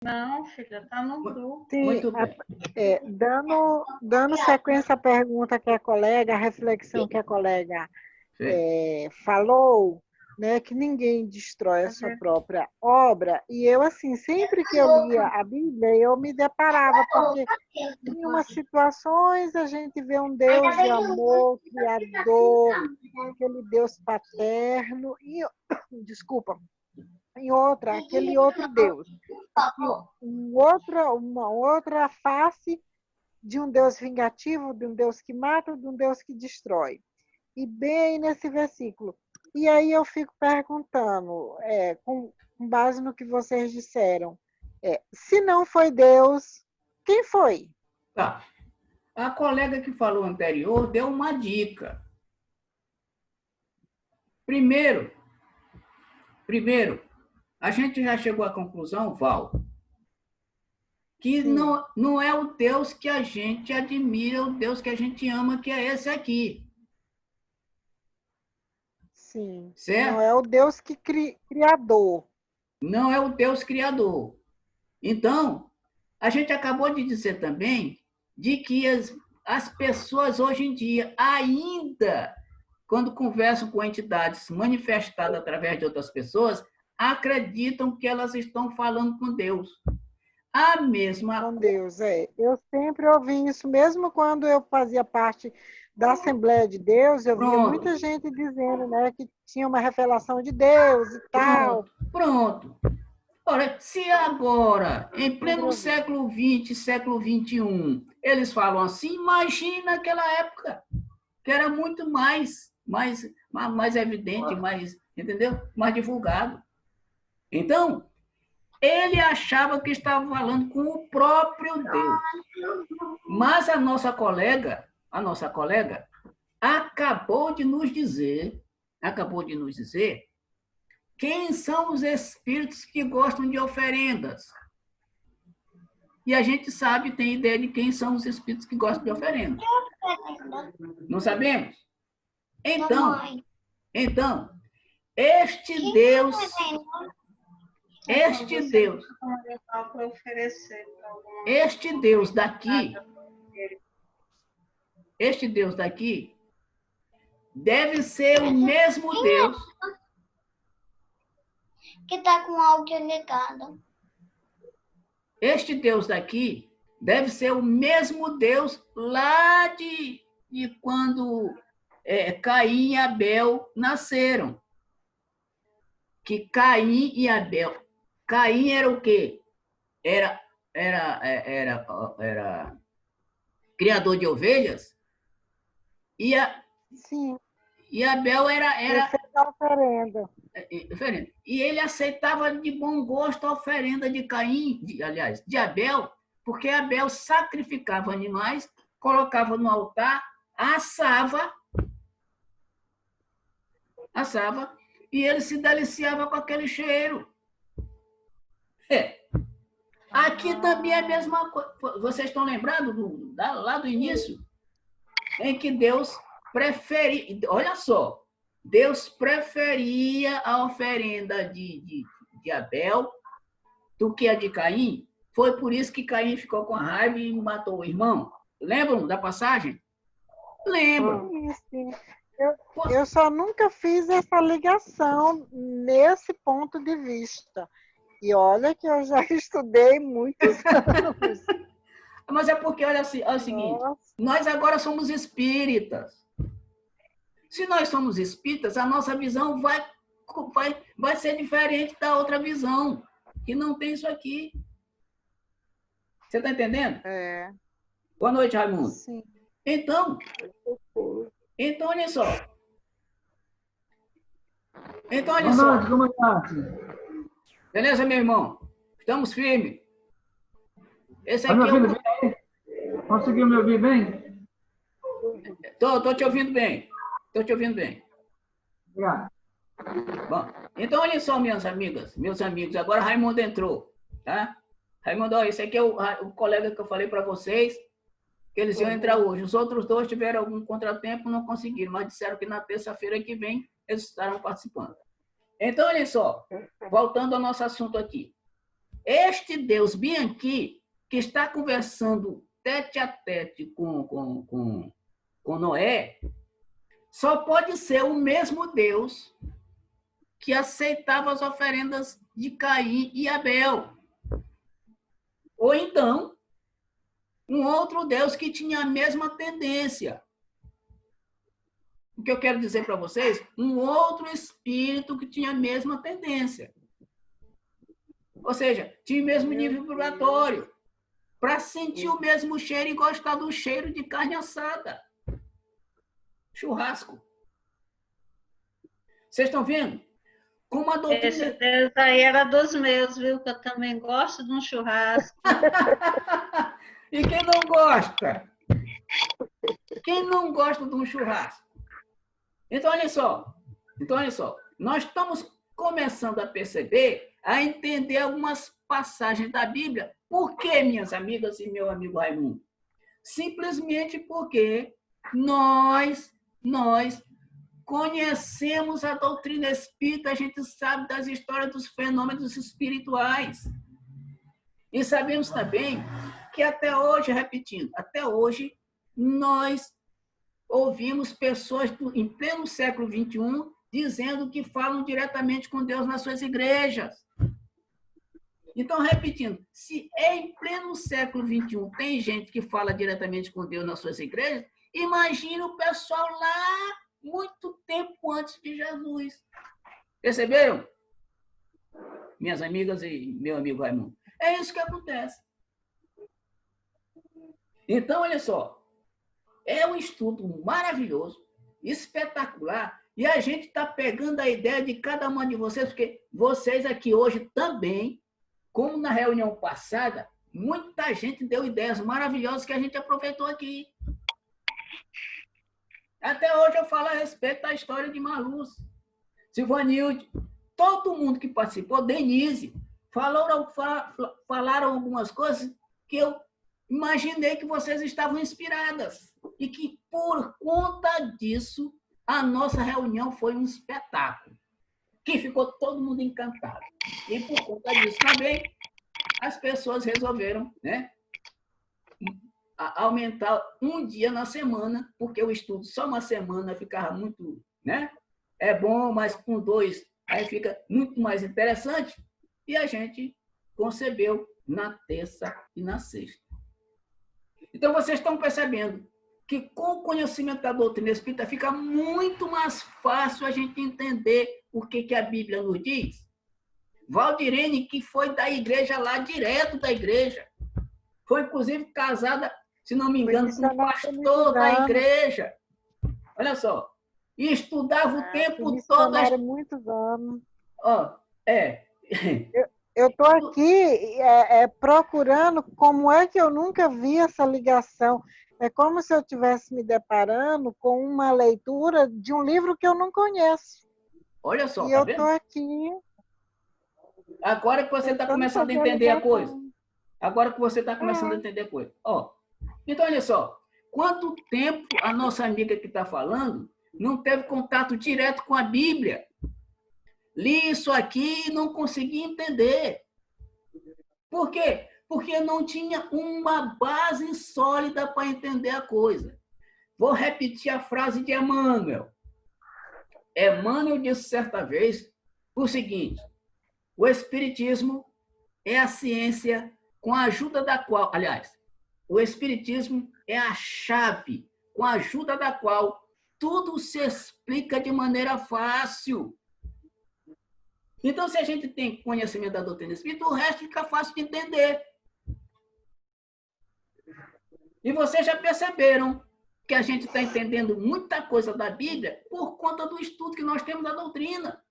Não, filha, tá no grupo. Sim, Muito bem. dando sequência à pergunta que a colega, a reflexão que a colega falou, né, que ninguém destrói a sua própria obra. E eu, assim, sempre que eu lia a Bíblia, eu me deparava, porque em umas situações a gente vê um Deus de amor, criador, aquele Deus paterno, e, desculpa, em outra, aquele outro Deus. Uma outra face de um Deus vingativo, de um Deus que mata, de um Deus que destrói. E bem nesse versículo. E aí eu fico perguntando, com base no que vocês disseram, se não foi Deus, quem foi? Tá. A colega que falou anterior deu uma dica. Primeiro, a gente já chegou à conclusão, Val, que não é o Deus que a gente admira, o Deus que a gente ama, que é esse aqui. Sim. Certo? Não é o Deus que criador. Não é o Deus criador. Então, a gente acabou de dizer também de que as pessoas hoje em dia ainda, quando conversam com entidades manifestadas através de outras pessoas, acreditam que elas estão falando com Deus. A mesma Com Deus, Eu sempre ouvi isso, mesmo quando eu fazia parte da Assembleia de Deus, eu via muita gente dizendo, né, que tinha uma revelação de Deus e tal. Pronto. Ora, se agora, em pleno século XX, século XXI, eles falam assim, imagina aquela época, que era muito mais evidente, entendeu? Mais divulgado. Então, ele achava que estava falando com o próprio Deus. Mas a nossa colega acabou de nos dizer quem são os espíritos que gostam de oferendas. E a gente sabe, tem ideia de quem são os espíritos que gostam de oferendas. Não sabemos? Então, este Deus daqui deve ser o mesmo Deus que está com áudio ligado. Este Deus daqui deve ser o mesmo Deus lá de quando Caim e Abel nasceram. Que Caim e Abel. Caim era o quê? Era criador de ovelhas. E Abel era oferenda. E ele aceitava de bom gosto a oferenda de Caim, de Abel, porque Abel sacrificava animais, colocava no altar, assava, e ele se deliciava com aquele cheiro. Aqui também é a mesma coisa. Vocês estão lembrando lá do início? Em que Deus preferia... Olha só. Deus preferia a oferenda de Abel do que a de Caim. Foi por isso que Caim ficou com raiva e matou o irmão. Lembram da passagem? Lembram. Eu só nunca fiz essa ligação nesse ponto de vista. E olha que eu já estudei muitos anos. Mas é porque, olha o seguinte, nós agora somos espíritas. Se nós somos espíritas, a nossa visão vai ser diferente da outra visão, que não tem isso aqui. Você está entendendo? Boa noite, Raimundo. Sim. Então, olha só. Boa noite. Beleza, meu irmão? Estamos firmes. Esse aqui é o... Conseguiu me ouvir bem? Tô te ouvindo bem. Obrigado. Bom, então olha só, minhas amigas, meus amigos. Agora Raimundo entrou, tá? Raimundo, ó, esse aqui é o colega que eu falei para vocês, que eles iam entrar hoje. Os outros dois tiveram algum contratempo, não conseguiram, mas disseram que na terça-feira que vem eles estarão participando. Então, olha só, voltando ao nosso assunto aqui. este Deus bem aqui, que está conversando tete a tete com Noé, só pode ser o mesmo Deus que aceitava as oferendas de Caim e Abel. Ou então, um outro Deus que tinha a mesma tendência. O que eu quero dizer para vocês? Um outro espírito que tinha a mesma tendência. Ou seja, tinha o mesmo nível vibratório, para sentir o mesmo cheiro e gostar do cheiro de carne assada. Churrasco. Vocês estão vendo? Como a doutrina... Esse Deus aí era dos meus, viu? Que eu também gosto de um churrasco. E quem não gosta? Quem não gosta de um churrasco? Então, olha só. Nós estamos começando a perceber, a entender algumas passagens da Bíblia. Por quê, minhas amigas e meu amigo Raimundo? Simplesmente porque nós conhecemos a doutrina espírita, a gente sabe das histórias dos fenômenos espirituais. E sabemos também que até hoje, repetindo, até hoje, nós ouvimos pessoas em pleno século XXI dizendo que falam diretamente com Deus nas suas igrejas. Então, repetindo, se em pleno século XXI tem gente que fala diretamente com Deus nas suas igrejas, imagina o pessoal lá muito tempo antes de Jesus. Perceberam? Minhas amigas e meu amigo Raimundo. É isso que acontece. Então, olha só. É um estudo maravilhoso, espetacular, e a gente está pegando a ideia de cada uma de vocês, porque vocês aqui hoje também, como na reunião passada, muita gente deu ideias maravilhosas que a gente aproveitou aqui. Até hoje eu falo a respeito da história de Marluz, Silvanilde, todo mundo que participou, Denise, falaram algumas coisas que eu imaginei que vocês estavam inspiradas e que, por conta disso, a nossa reunião foi um espetáculo, que ficou todo mundo encantado. E, por conta disso também, as pessoas resolveram, né, aumentar um dia na semana, porque o estudo só uma semana ficava muito, né? É bom, mas com 2 aí fica muito mais interessante. E a gente concebeu na terça e na sexta. Então, vocês estão percebendo que com o conhecimento da doutrina espírita fica muito mais fácil a gente entender o que a Bíblia nos diz. Valdirene, que foi da igreja lá, direto da igreja, foi inclusive casada, se não me engano, com um pastor da igreja. Olha só. E estudava o tempo todo. Muitos anos. Ó, Eu estou aqui procurando como é que eu nunca vi essa ligação. É como se eu estivesse me deparando com uma leitura de um livro que eu não conheço. Olha só, e tá eu vendo? estou aqui. Agora que você está começando a entender a coisa. Agora que você está começando a entender a coisa. Ó, então, olha só. Quanto tempo a nossa amiga que está falando não teve contato direto com a Bíblia? Li isso aqui e não consegui entender. Por quê? Porque não tinha uma base sólida para entender a coisa. Vou repetir a frase de Emmanuel. Emmanuel disse certa vez o seguinte: o Espiritismo é a ciência com a ajuda da qual, aliás, o Espiritismo é a chave com a ajuda da qual tudo se explica de maneira fácil. Então, se a gente tem conhecimento da doutrina espírita, o resto fica fácil de entender. E vocês já perceberam que a gente está entendendo muita coisa da Bíblia por conta do estudo que nós temos da doutrina.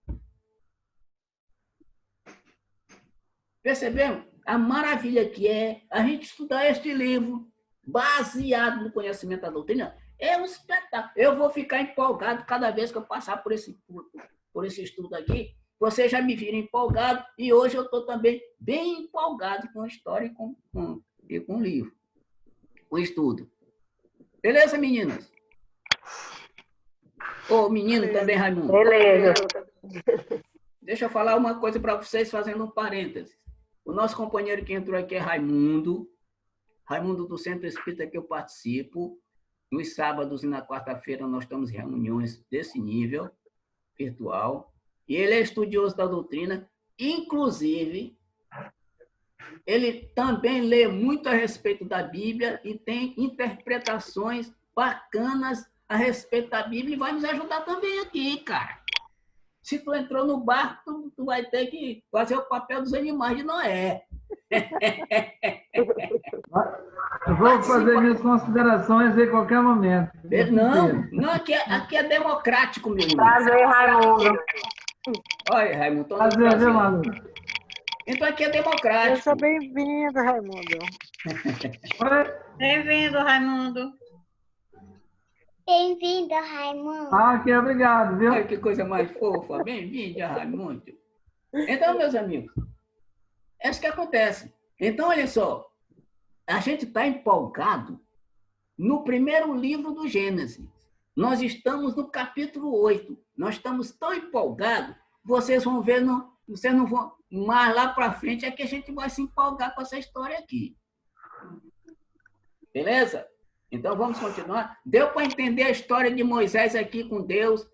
Percebemos a maravilha que é a gente estudar este livro baseado no conhecimento da doutrina? É um espetáculo. Eu vou ficar empolgado cada vez que eu passar por esse estudo aqui. Vocês já me viram empolgado e hoje eu estou também bem empolgado com a história e com o livro, com o estudo. Beleza, meninas? Ô, menino também, Raimundo. Beleza. Deixa eu falar uma coisa para vocês, fazendo um parênteses. O nosso companheiro que entrou aqui é Raimundo. Raimundo do Centro Espírita que eu participo. Nos sábados e na quarta-feira nós temos reuniões desse nível, virtual. E ele é estudioso da doutrina. Inclusive, ele também lê muito a respeito da Bíblia e tem interpretações bacanas a respeito da Bíblia e vai nos ajudar também aqui, cara. Se tu entrou no barco, tu vai ter que fazer o papel dos animais de Noé. Eu vou fazer minhas considerações em qualquer momento. Não, aqui é democrático, meu irmão. Prazer, Raimundo. Olha, Raimundo. Prazer, viu, Malu? Então aqui é democrático. Seja bem-vindo, Raimundo. Bem-vindo, Raimundo. Bem-vindo, Raimundo. Ok, obrigado, viu? Olha que coisa mais fofa. Bem-vindo, Raimundo. Então, meus amigos, é isso que acontece. Então, olha só. A gente está empolgado no primeiro livro do Gênesis. Nós estamos no capítulo 8. Nós estamos tão empolgados, vocês vão ver, vocês não vão, mais lá para frente é que a gente vai se empolgar com essa história aqui. Beleza? Então vamos continuar. Deu para entender a história de Moisés aqui com Deus,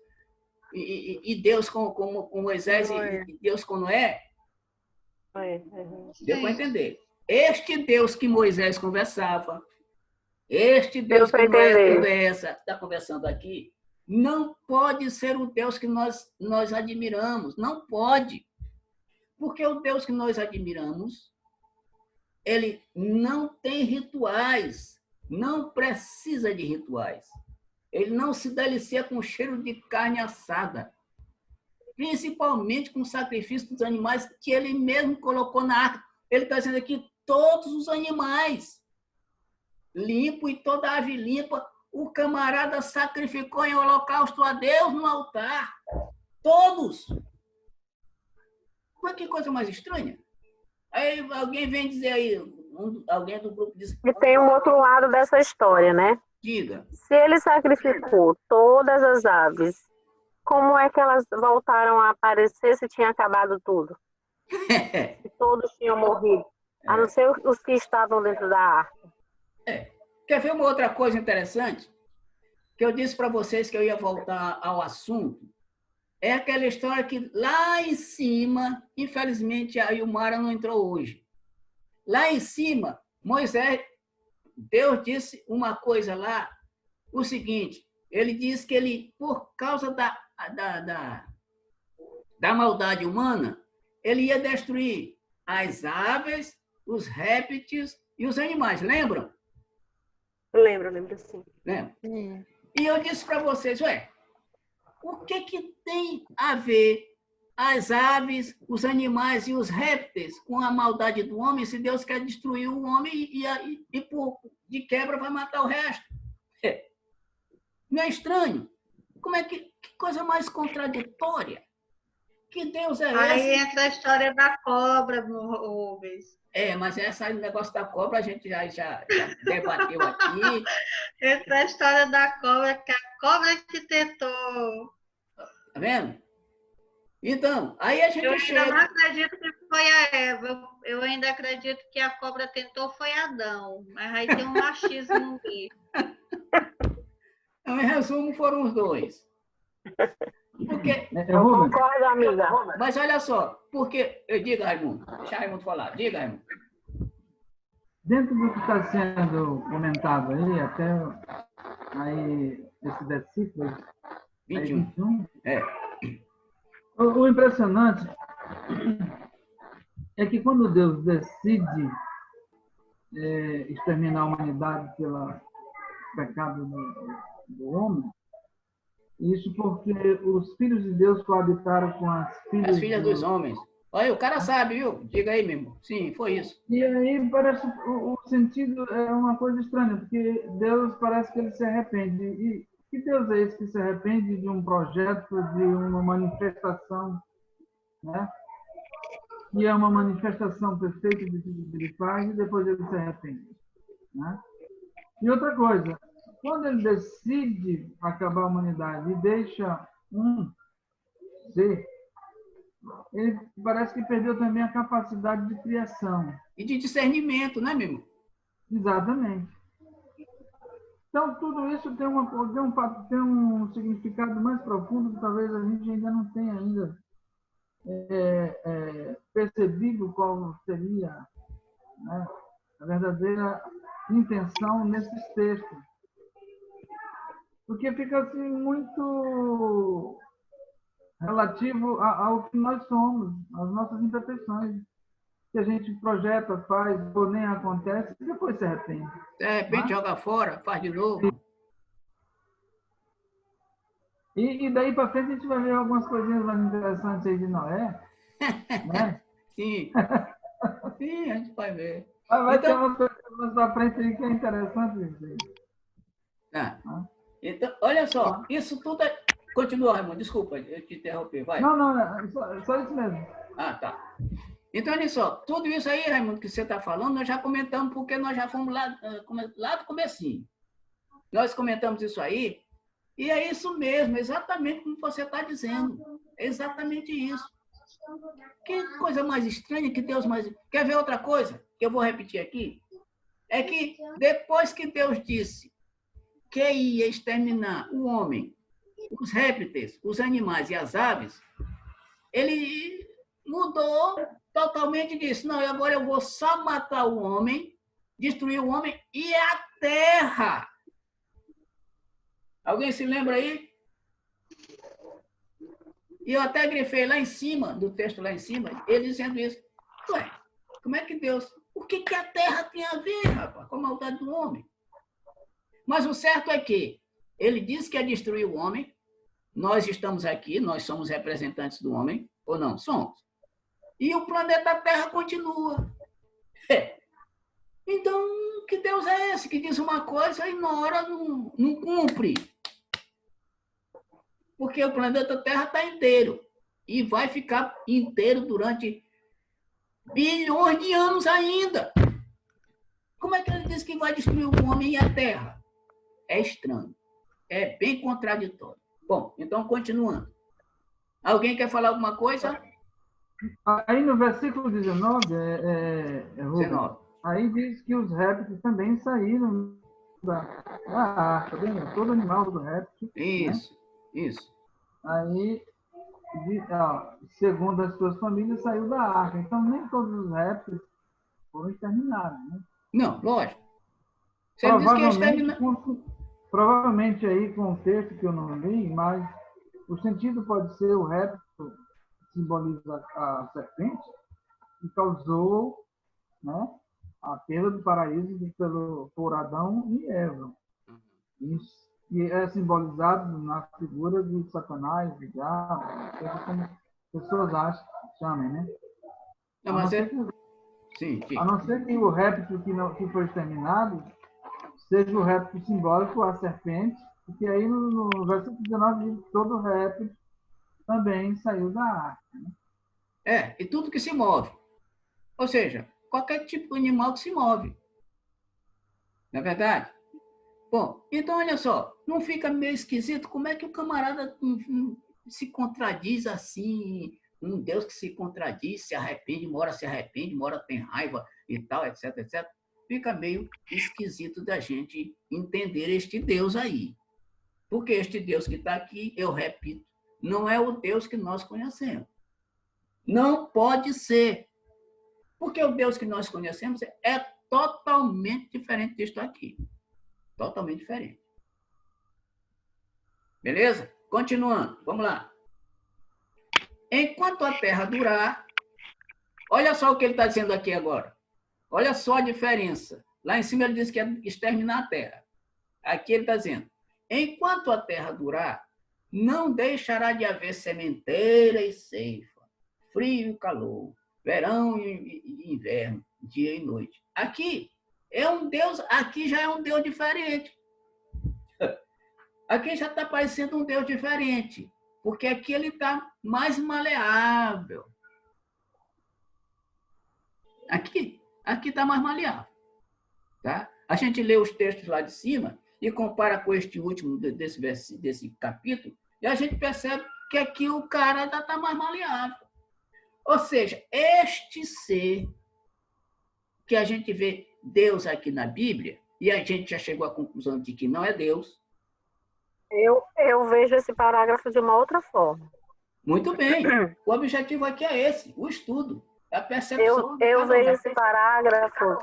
e Deus com Moisés e Deus com Noé? Deu para entender. Este Deus que Moisés conversava, este Deus que Noé está conversando aqui, não pode ser o Deus que nós admiramos. Não pode. Porque o Deus que nós admiramos, ele não tem rituais, não precisa de rituais. Ele não se delicia com cheiro de carne assada, principalmente com o sacrifício dos animais que ele mesmo colocou na arca. Ele está dizendo aqui, todos os animais, limpo e toda ave limpa, o camarada sacrificou em holocausto a Deus no altar. Todos. Mas que coisa mais estranha. Aí alguém vem dizer aí, alguém do grupo diz... E tem um outro lado dessa história, né? Diga. Se ele sacrificou todas as aves, como é que elas voltaram a aparecer se tinha acabado tudo? Se todos tinham morrido. A não ser os que estavam dentro da arca. Quer ver uma outra coisa interessante? Que eu disse para vocês que eu ia voltar ao assunto. É aquela história que lá em cima, infelizmente a Ilmara não entrou hoje. Lá em cima, Moisés, Deus disse uma coisa lá, o seguinte, ele disse que ele, por causa da maldade humana, ele ia destruir as aves, os répteis e os animais, lembram? Lembro sim. Lembra? E eu disse para vocês, o que tem a ver as aves, os animais e os répteis com a maldade do homem, se Deus quer destruir o homem e por de quebra vai matar o resto? Não é estranho? Como é que coisa mais contraditória? Que Deus é esse? Aí entra a história da cobra, Rubens. Mas esse negócio da cobra a gente já debateu aqui. Entra a história da cobra, que a cobra que tentou. Tá vendo? Então, aí a gente Eu chega... ainda não acredito que foi a Eva. Eu ainda acredito que a cobra tentou foi Adão. Mas aí tem um machismo no meio. Então, em resumo, foram os dois. Porque... Eu concordo, amiga. Mas olha só, porque... Diga, Raimundo. Deixa Raimundo falar. Diga, Raimundo. Dentro do que está sendo comentado aí, até aí, esse versículo 21, o impressionante é que quando Deus decide exterminar a humanidade pelo pecado do homem, isso porque os filhos de Deus coabitaram com as filhas dos homens. Olha, o cara sabe, viu? Diga aí mesmo. Sim, foi isso. E aí parece o sentido é uma coisa estranha, porque Deus parece que ele se arrepende. E que Deus é esse que se arrepende de um projeto, de uma manifestação, né? E é uma manifestação perfeita de tudo que ele faz e depois ele se arrepende, né? E outra coisa, quando ele decide acabar a humanidade e deixa um ser ele parece que perdeu também a capacidade de criação. E de discernimento, né, meu irmão? Exatamente. Então, tudo isso tem um significado mais profundo que talvez a gente ainda não tenha ainda percebido qual seria, né, a verdadeira intenção nesses textos. Porque fica assim muito relativo ao que nós somos, às nossas imperfeições, que a gente projeta, faz, ou nem acontece, e depois se arrepende. De repente joga fora, faz de novo. E daí para frente a gente vai ver algumas coisinhas mais interessantes aí de Noé, né? Sim. Sim, a gente vai ver. Vai ter umas coisas mais para frente aí que é interessante. Gente. Tá. Então, olha só, isso tudo é... Continua, Raimundo, desculpa, eu te interrompi, vai. Não, só isso mesmo. Ah, tá. Então, olha só, tudo isso aí, Raimundo, que você está falando, nós já comentamos, porque nós já fomos lá do comecinho. Nós comentamos isso aí, e é isso mesmo, exatamente como você está dizendo. É exatamente isso. Que coisa mais estranha que Deus mais... Quer ver outra coisa que eu vou repetir aqui? É que depois que Deus disse que ia exterminar o homem, os répteis, os animais e as aves, ele mudou totalmente e disse, não, agora eu vou só matar o homem, destruir o homem e a terra. Alguém se lembra aí? E eu até grifei lá em cima, do texto lá em cima, ele dizendo isso. Ué, como é que Deus... O que a terra tem a ver, rapaz, com a maldade do homem? Mas o certo é que ele disse que ia destruir o homem, nós estamos aqui, nós somos representantes do homem, ou não? Somos. E o planeta Terra continua. Então, que Deus é esse que diz uma coisa e na hora não cumpre? Porque o planeta Terra está inteiro. E vai ficar inteiro durante bilhões de anos ainda. Como é que ele diz que vai destruir o homem e a Terra? É estranho. É bem contraditório. Bom, então, continuando. Alguém quer falar alguma coisa? Aí no versículo 19, 19. Aí diz que os répteis também saíram da arca, todo animal do réptil. Isso, né? Isso. Aí, segundo as suas famílias, saiu da arca. Então, nem todos os répteis foram exterminados. Né? Não, lógico. Você disse que ia exterminar... Provavelmente aí com o texto que eu não li, mas o sentido pode ser o réptil que simboliza a serpente, que causou, né, a perda do paraíso por Adão e Eva. Isso, e é simbolizado na figura de Satanás, de diabo, como pessoas chamem, né? Não, mas sim. A não ser que o réptil que foi exterminado seja o réptil simbólico, a serpente, porque aí no versículo 19 diz que todo réptil também saiu da arca. Né? E tudo que se move. Ou seja, qualquer tipo de animal que se move. Não é verdade? Bom, então olha só, não fica meio esquisito como é que o camarada se contradiz assim, um Deus que se contradiz, se arrepende, uma hora tem raiva e tal, etc, etc. Fica meio esquisito da gente entender este Deus aí. Porque este Deus que está aqui, eu repito, não é o Deus que nós conhecemos. Não pode ser. Porque o Deus que nós conhecemos é totalmente diferente disto aqui. Totalmente diferente. Beleza? Continuando, vamos lá. Enquanto a terra durar, olha só o que ele está dizendo aqui agora. Olha só a diferença. Lá em cima ele diz que é exterminar a terra. Aqui ele está dizendo, enquanto a terra durar, não deixará de haver sementeira e ceifa, frio e calor, verão e inverno, dia e noite. Aqui já é um Deus diferente. Aqui já está parecendo um Deus diferente, porque aqui ele está mais maleável. Aqui está mais maleável. Tá? A gente lê os textos lá de cima e compara com este último desse capítulo, e a gente percebe que aqui o cara ainda está mais maleável. Ou seja, este ser que a gente vê Deus aqui na Bíblia, e a gente já chegou à conclusão de que não é Deus. Eu vejo esse parágrafo de uma outra forma. Muito bem. O objetivo aqui é esse, o estudo, a percepção. Eu vejo esse parágrafo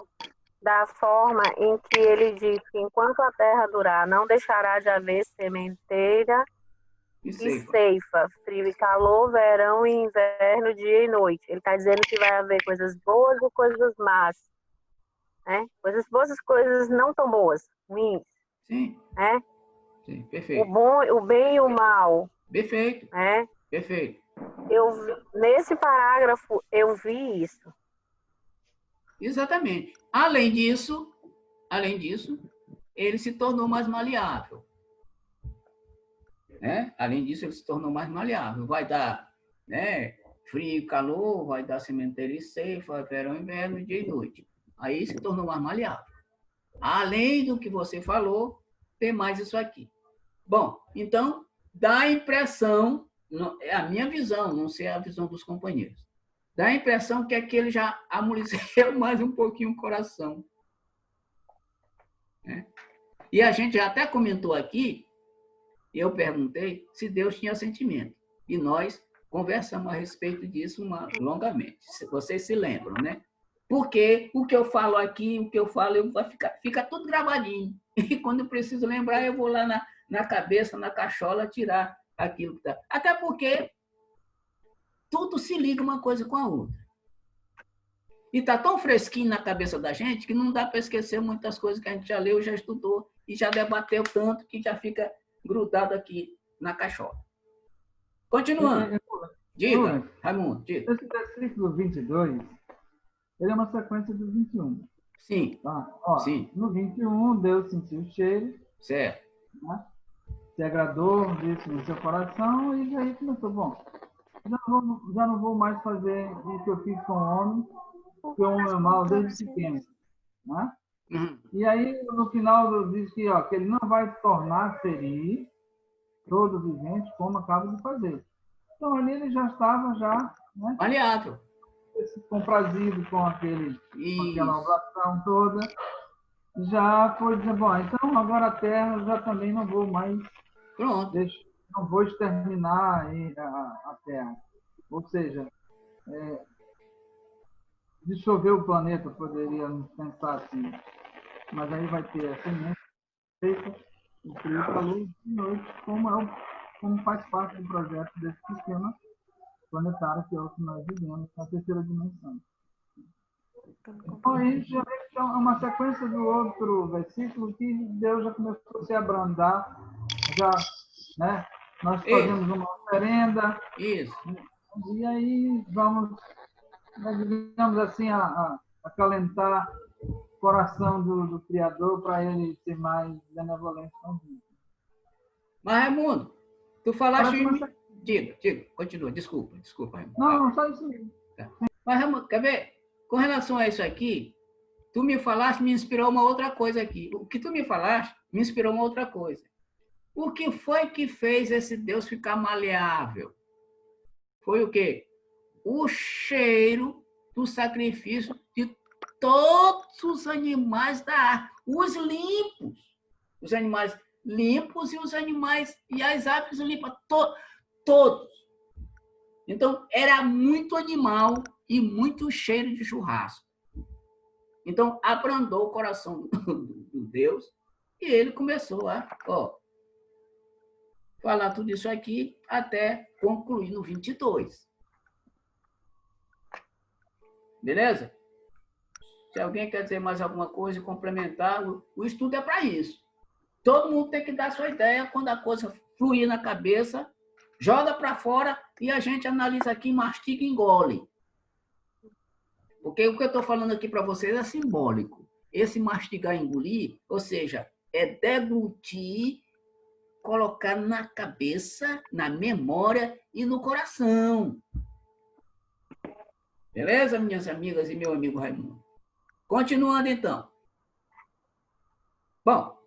da forma em que ele diz que enquanto a terra durar, não deixará de haver sementeira e ceifa, frio e calor, verão e inverno, dia e noite. Ele está dizendo que vai haver coisas boas e coisas más. Né? Coisas boas e coisas não tão boas, ruins. Sim. Né? Sim, perfeito. O bem e o mal. Perfeito. Né? Perfeito. Nesse parágrafo, eu vi isso. Exatamente. Além disso, ele se tornou mais maleável. Né? Além disso, ele se tornou mais maleável. Vai dar, né, frio e calor, vai dar sementeira e ceifa, verão e inverno, dia e noite. Aí se tornou mais maleável. Além do que você falou, tem mais isso aqui. Bom, então, dá a impressão, é a minha visão, não sei a visão dos companheiros, dá a impressão que aqui ele já amoleceu mais um pouquinho o coração. Né? E a gente já até comentou aqui, eu perguntei se Deus tinha sentimento. E nós conversamos a respeito disso longamente. Vocês se lembram, né? Porque o que eu falo aqui, o que eu falo, fica tudo gravadinho. E quando eu preciso lembrar, eu vou lá na cabeça, na cachola, tirar aquilo que está. Até porque tudo se liga uma coisa com a outra. E está tão fresquinho na cabeça da gente que não dá para esquecer muitas coisas que a gente já leu, já estudou e já debateu tanto que já fica grudado aqui na cachola. Continuando. Diga, Raimundo, diga. Esse versículo 22, ele é uma sequência do 21. Sim. Tá? Ó, sim. No 21, Deus sentiu o cheiro. Certo. Né? Se agradou disso no seu coração e aí começou, bom, já não vou mais fazer o que eu fiz com o homem, porque o homem é mau desde pequeno. Né? Uhum. E aí, no final, diz que ele não vai tornar ferir todo vivente como acaba de fazer. Então, ali ele já estava, né, maleável. Comprazido com aquela oração toda. Já foi dizer, bom, então agora a terra já também não vou mais. Pronto. Não vou exterminar a terra. Ou seja, dissolver o planeta, poderíamos pensar assim. Mas aí vai ter a semente feita, o frio e calor de noite, como faz parte do projeto desse sistema planetário que é o que nós vivemos na terceira dimensão. Então, a gente já vê que é uma sequência do outro versículo que Deus já começou a se abrandar, já, né? Nós fazemos uma oferenda. Isso. E aí vamos, digamos assim, acalentar o coração do Criador para ele ser mais benevolente com a gente. Mas, Raimundo, tu falaste... Diga, continua. Desculpa, Raimundo. Não, só isso mesmo. Tá. Mas, Raimundo, quer ver? Com relação a isso aqui, tu me falaste, me inspirou uma outra coisa aqui. O que tu me falaste, me inspirou uma outra coisa. O que foi que fez esse Deus ficar maleável? Foi o quê? O cheiro do sacrifício de todos os animais da árvore. Os limpos. Os animais limpos e os animais e as aves limpas. Todos. Então, era muito animal e muito cheiro de churrasco. Então, abrandou o coração do Deus e ele começou a falar tudo isso aqui até concluir no 22. Beleza? Se alguém quer dizer mais alguma coisa e complementar, o estudo é para isso. Todo mundo tem que dar sua ideia quando a coisa fluir na cabeça, joga para fora e a gente analisa aqui, mastiga e engole. Porque o que eu estou falando aqui para vocês é simbólico. Esse mastigar e engolir, ou seja, é deglutir, colocar na cabeça, na memória e no coração. Beleza, minhas amigas e meu amigo Raimundo? Continuando, então. Bom,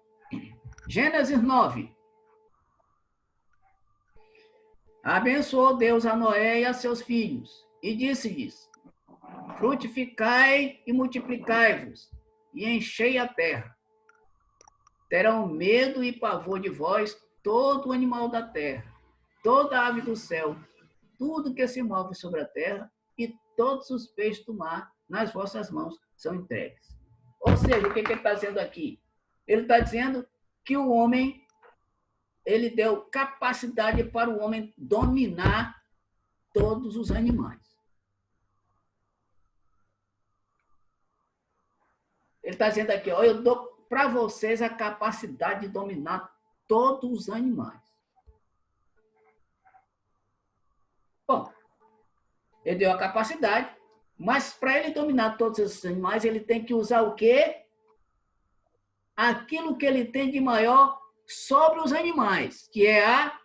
Gênesis 9. Abençoou Deus a Noé e a seus filhos, E disse-lhes: frutificai e multiplicai-vos, e enchei a terra. Terão medo e pavor de vós todo animal da terra, toda ave do céu, tudo que se move sobre a terra, e todos os peixes do mar nas vossas mãos são entregues. Ou seja, o que ele está dizendo aqui? Ele está dizendo que o homem, ele deu capacidade para o homem dominar todos os animais. Ele está dizendo aqui, ó, eu dou para vocês a capacidade de dominar todos os animais. Bom, ele deu a capacidade, mas para ele dominar todos esses animais, ele tem que usar o quê? Aquilo que ele tem de maior sobre os animais, que é a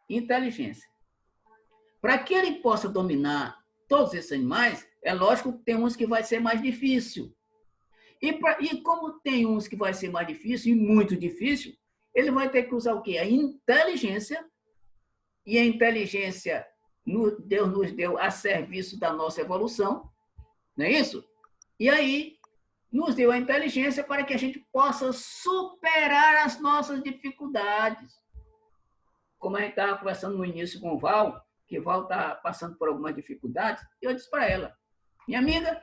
inteligência. Para que ele possa dominar todos esses animais, é lógico que tem uns que vai ser mais difícil. E como tem uns que vai ser mais difícil e muito difícil, ele vai ter que usar o quê? A inteligência. E a inteligência Deus nos deu a serviço da nossa evolução, não é isso? E aí nos deu a inteligência para que a gente possa superar as nossas dificuldades. Como a gente estava conversando no início com o Val, que o Val está passando por algumas dificuldades, eu disse para ela, minha amiga,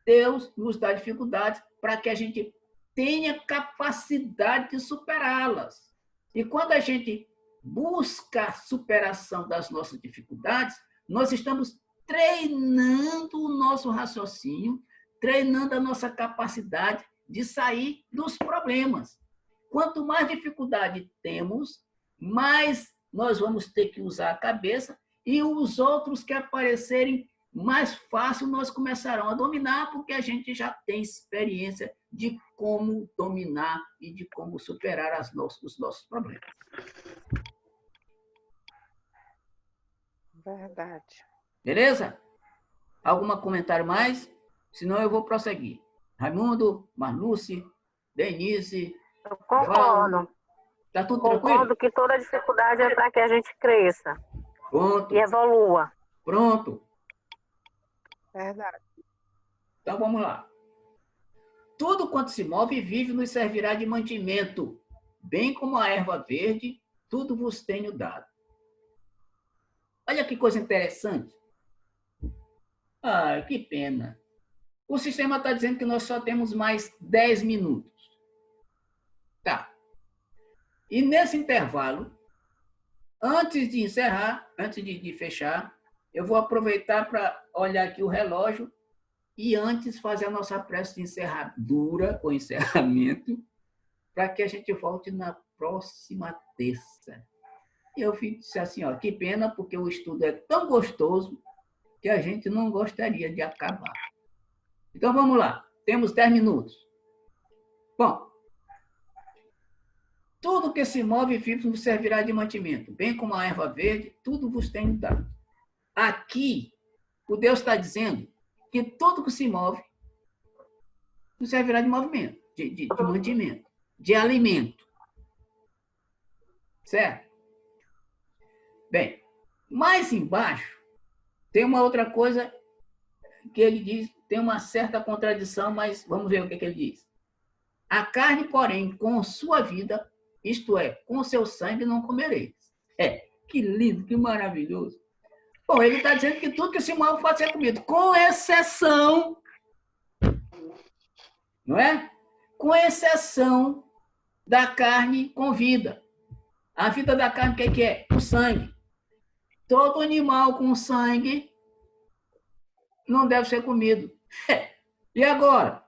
Deus nos dá dificuldades para que a gente tenha capacidade de superá-las. E quando a gente busca a superação das nossas dificuldades, nós estamos treinando o nosso raciocínio, treinando a nossa capacidade de sair dos problemas. Quanto mais dificuldade temos, mais nós vamos ter que usar a cabeça e os outros que aparecerem mais fácil nós começarão a dominar, porque a gente já tem experiência de como dominar e de como superar os nossos problemas. Verdade. Beleza? Algum comentário mais? Senão eu vou prosseguir. Raimundo, Marluce, Denise, Eu concordo. Tá tudo Concordo tranquilo? que toda dificuldade é para que a gente cresça Pronto. e evolua. Pronto. Verdade. Então vamos lá. Tudo quanto se move e vive nos servirá de mantimento, bem como a erva verde, tudo vos tenho dado. Olha que coisa interessante. Ah, que pena. O sistema está dizendo que nós só temos mais 10 minutos. Tá. E nesse intervalo, antes de encerrar, antes de fechar, eu vou aproveitar para olhar aqui o relógio e antes fazer a nossa prece de encerradura, ou encerramento, para que a gente volte na próxima terça. E eu disse assim, ó, que pena, porque o estudo é tão gostoso que a gente não gostaria de acabar. Então, vamos lá. Temos 10 minutos. Bom, tudo que se move e vive nos servirá de mantimento, bem como a erva verde, tudo vos tenho dado. Aqui, o Deus está dizendo que tudo que se move nos servirá de movimento, de mantimento, de alimento. Certo? Bem, mais embaixo, tem uma outra coisa que ele diz, tem uma certa contradição, mas vamos ver o que ele diz. A carne, porém, com sua vida, isto é, com seu sangue não comereis. Que lindo, que maravilhoso. Bom, ele está dizendo que tudo que se move pode ser comido, com exceção, não é? Com exceção da carne com vida. A vida da carne, o que é? O sangue. Todo animal com sangue não deve ser comido. E agora?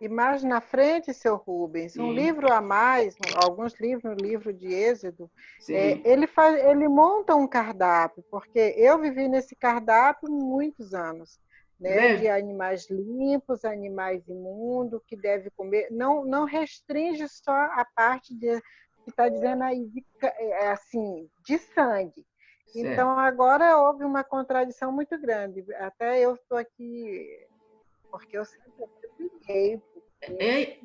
E mais na frente, seu Rubens, um livro a mais, alguns livros no livro de Êxodo, ele monta um cardápio, porque eu vivi nesse cardápio muitos anos, né? De animais limpos, animais imundos, que deve comer. Não restringe só a parte que está dizendo aí, assim, de sangue. Certo. Então, agora houve uma contradição muito grande. Até eu estou aqui, porque eu sempre briguei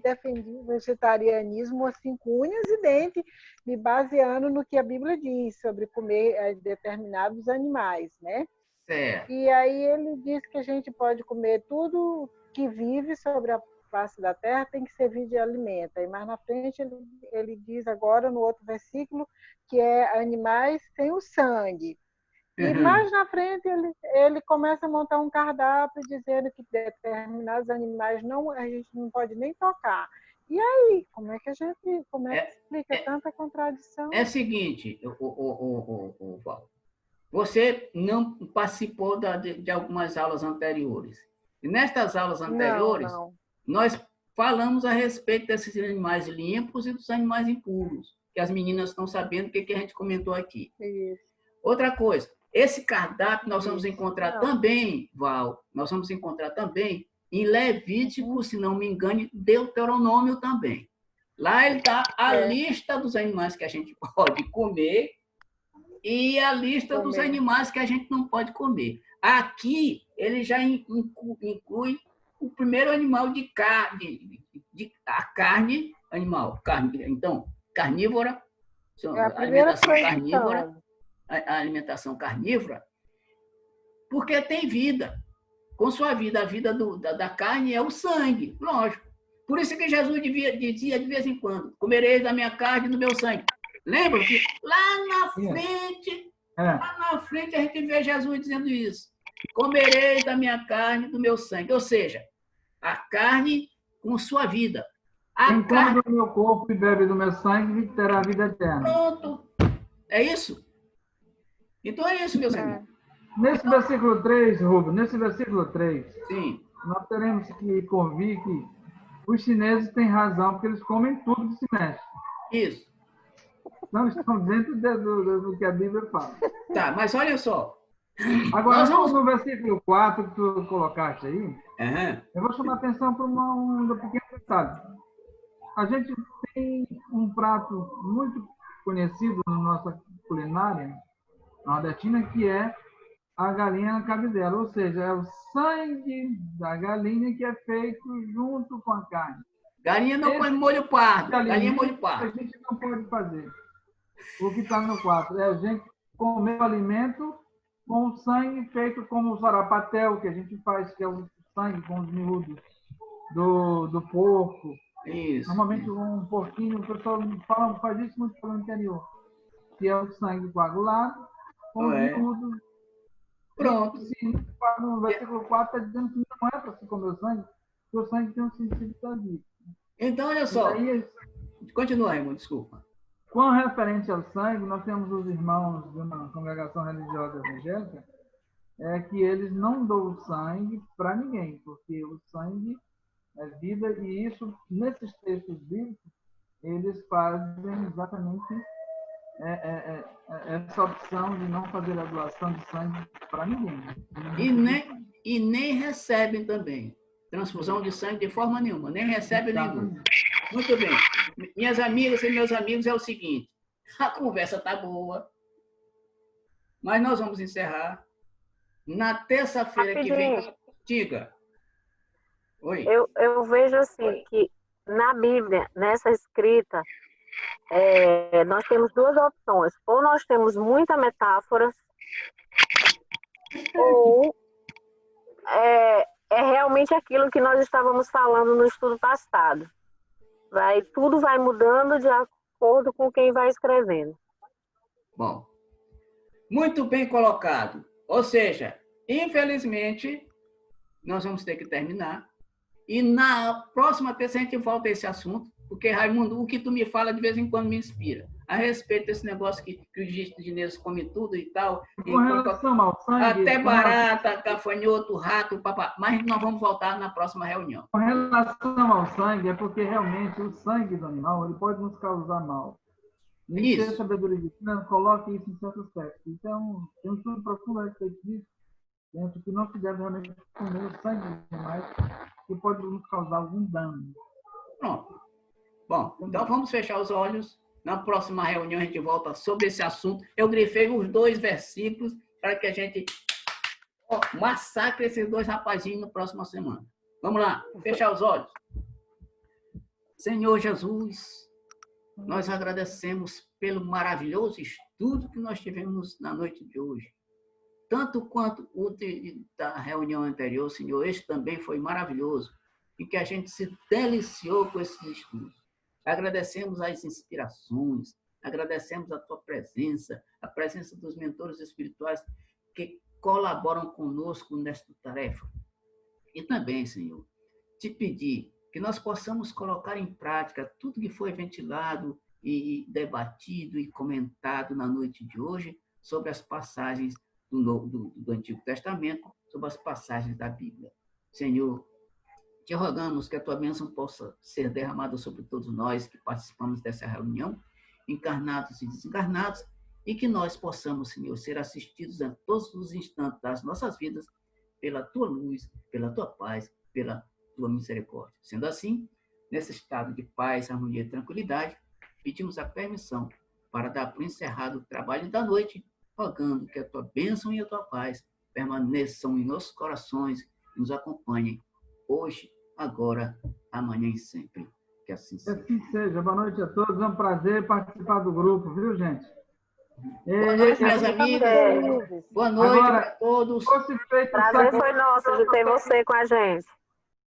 defendi o vegetarianismo assim, com unhas e dentes, me baseando no que a Bíblia diz sobre comer determinados animais, né? Certo. E aí ele diz que a gente pode comer tudo que vive sobre a face da terra, tem que servir de alimento. E mais na frente ele diz agora, no outro versículo, que é animais sem o sangue. E mais na frente ele começa a montar um cardápio dizendo que determinados animais a gente não pode nem tocar. E aí, como é que explica tanta contradição? É o seguinte, Val, você não participou de algumas aulas anteriores. E nestas aulas anteriores, nós falamos a respeito desses animais limpos e dos animais impuros, que as meninas estão sabendo o que a gente comentou aqui. Isso. Outra coisa, esse cardápio nós vamos encontrar também, Val, nós vamos encontrar também em Levítico, se não me engano, Deuteronômio também. Lá ele dá a lista dos animais que a gente pode comer e a lista dos animais que a gente não pode comer. Aqui, ele já inclui o primeiro animal de carne, a carne animal. Então, carnívora, alimentação carnívora, a alimentação carnívora, porque tem vida. Com sua vida, a vida da carne é o sangue, lógico. Por isso que Jesus dizia de vez em quando, comereis da minha carne e do meu sangue. Lembra que lá na frente a gente vê Jesus dizendo isso. Comereis da minha carne e do meu sangue. Ou seja, a carne com sua vida. Quem come do meu corpo e bebe do meu sangue terá vida eterna. Pronto. É isso? Então é isso, meus amigos. Nesse versículo 3, Rubens, sim, nós teremos que convir que os chineses têm razão, porque eles comem tudo que se mexe. Isso. Não estão dentro do que a Bíblia fala. Tá, mas olha só. Agora, no versículo 4 que tu colocaste aí, eu vou chamar a atenção para um pequeno detalhe. A gente tem um prato muito conhecido na nossa culinária nordestina, que é a galinha na cabidela, ou seja, é o sangue da galinha que é feito junto com a carne. Galinha não põe molho pardo. Galinha molho pardo. A gente não pode fazer. O que está no 4 é a gente comer o alimento com o sangue feito como o sarapatel, que a gente faz, que é o sangue com os miúdos do porco. Isso. Normalmente um porquinho, o pessoal faz isso muito pelo interior, que é o sangue coagulado com os miúdos. Pronto. No versículo 4 está dizendo que não é para se comer o sangue, porque o sangue tem um sentido da vida. Então, olha só. Continua, Raimundo, desculpa. Com referente ao sangue, nós temos os irmãos de uma congregação religiosa evangélica, que eles não dão o sangue para ninguém, porque o sangue é vida, e isso, nesses textos bíblicos, eles fazem exatamente essa opção de não fazer a doação de sangue para ninguém. E nem recebem também transfusão de sangue de forma nenhuma, nem recebem nenhum. Muito bem. Minhas amigas e meus amigos, é o seguinte, a conversa está boa, mas nós vamos encerrar. Na terça-feira que vem... Diga. Oi. Eu vejo assim, que na Bíblia, nessa escrita, nós temos duas opções. Ou nós temos muita metáfora, ou é realmente aquilo que nós estávamos falando no estudo passado. Tudo vai mudando de acordo com quem vai escrevendo. Bom, muito bem colocado. Ou seja, infelizmente, nós vamos ter que terminar. E na próxima terça a gente volta a esse assunto, porque, Raimundo, o que tu me fala de vez em quando me inspira. A respeito desse negócio que os chineses comem tudo e tal. Com relação ao sangue... Até barata, gafanhoto, rato, papá. Mas nós vamos voltar na próxima reunião. Com relação ao sangue, é porque realmente o sangue do animal ele pode nos causar mal. Isso. Ter sabedoria divina, coloque isso em certos textos. Então, tem um estudo profundo a respeito disso, dentro que não se deve realmente comer o sangue dos animais, que pode nos causar algum dano. Pronto. Bom, então vamos fechar os olhos. Na próxima reunião a gente volta sobre esse assunto. Eu grifei os 2 versículos para que a gente massacre esses 2 rapazinhos na próxima semana. Vamos lá, fechar os olhos. Senhor Jesus, nós agradecemos pelo maravilhoso estudo que nós tivemos na noite de hoje. Tanto quanto o da reunião anterior, Senhor, este também foi maravilhoso, e que a gente se deliciou com esses estudos. Agradecemos as inspirações, agradecemos a tua presença, a presença dos mentores espirituais que colaboram conosco nesta tarefa. E também, Senhor, te pedir que nós possamos colocar em prática tudo que foi ventilado e debatido e comentado na noite de hoje sobre as passagens do Antigo Testamento, sobre as passagens da Bíblia. Senhor, te rogamos que a tua bênção possa ser derramada sobre todos nós que participamos dessa reunião, encarnados e desencarnados, e que nós possamos, Senhor, ser assistidos a todos os instantes das nossas vidas pela tua luz, pela tua paz, pela tua misericórdia. Sendo assim, nesse estado de paz, harmonia e tranquilidade, pedimos a permissão para dar por encerrado o trabalho da noite, rogando que a tua bênção e a tua paz permaneçam em nossos corações e nos acompanhem hoje, agora, amanhã e sempre. Que assim seja. Que assim seja. Boa noite a todos. É um prazer participar do grupo, viu, gente? Boa noite, minhas amigas. Boa noite a todos. O prazer foi nosso de ter você com a gente.